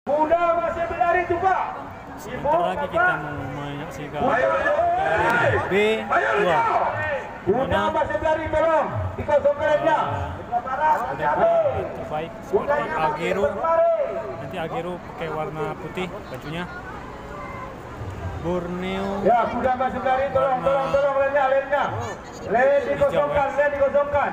Muda masih berlari tuh Pak. Sebentar lagi kita mau menyaksikan dari B2. Muda masih berlari, tolong dikosongkan aja. Terbaik seperti Agero. Nanti Agero pakai warna putih bajunya. Borneo. Ya, kuda masih berlari, tolong lainnya. Lain dikosongkan.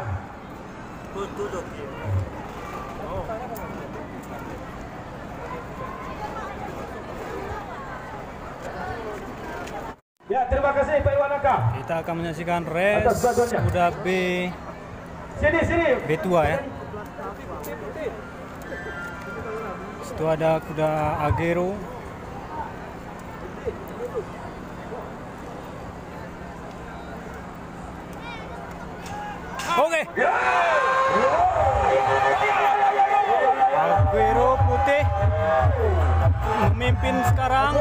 Ya, terima kasih Pak Iwanaka. Kita akan menyaksikan race kuda Sini. B2 ya. Situ ada kuda Agero. Oke. Agero putih memimpin sekarang.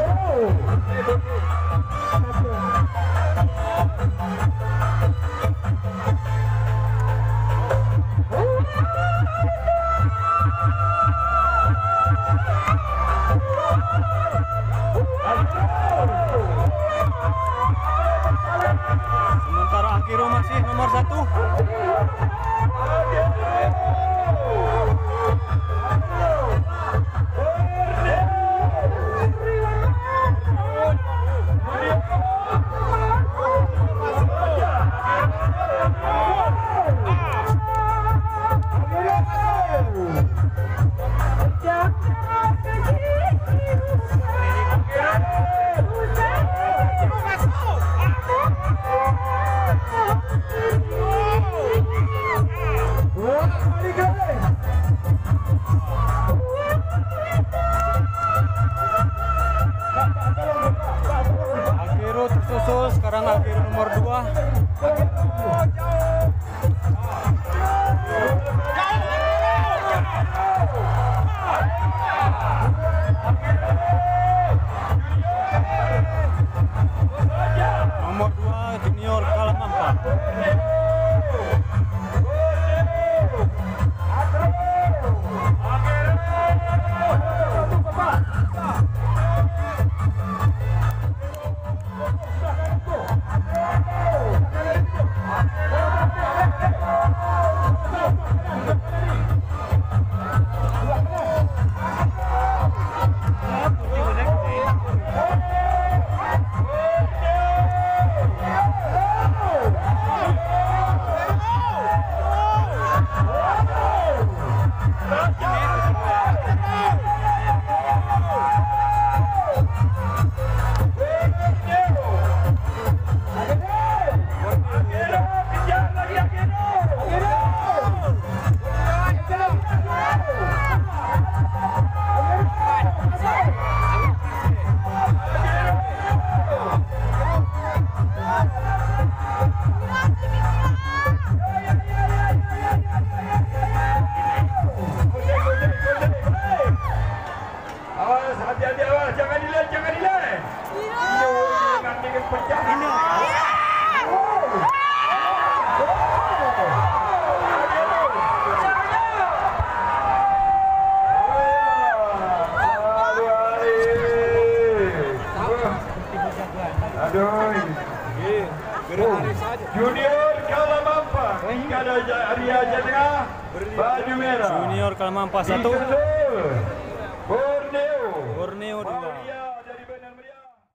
Sementara Agero masih nomor 1. Agero tersusul, sekarang Agero nomor 2. Nomor 2 Junior Kalamampa. Jangan delay. Nanti pecah. Junior Kalamampa, Arya Jatengah, baju merah. Junior Kalamampa 1, Borneo 2.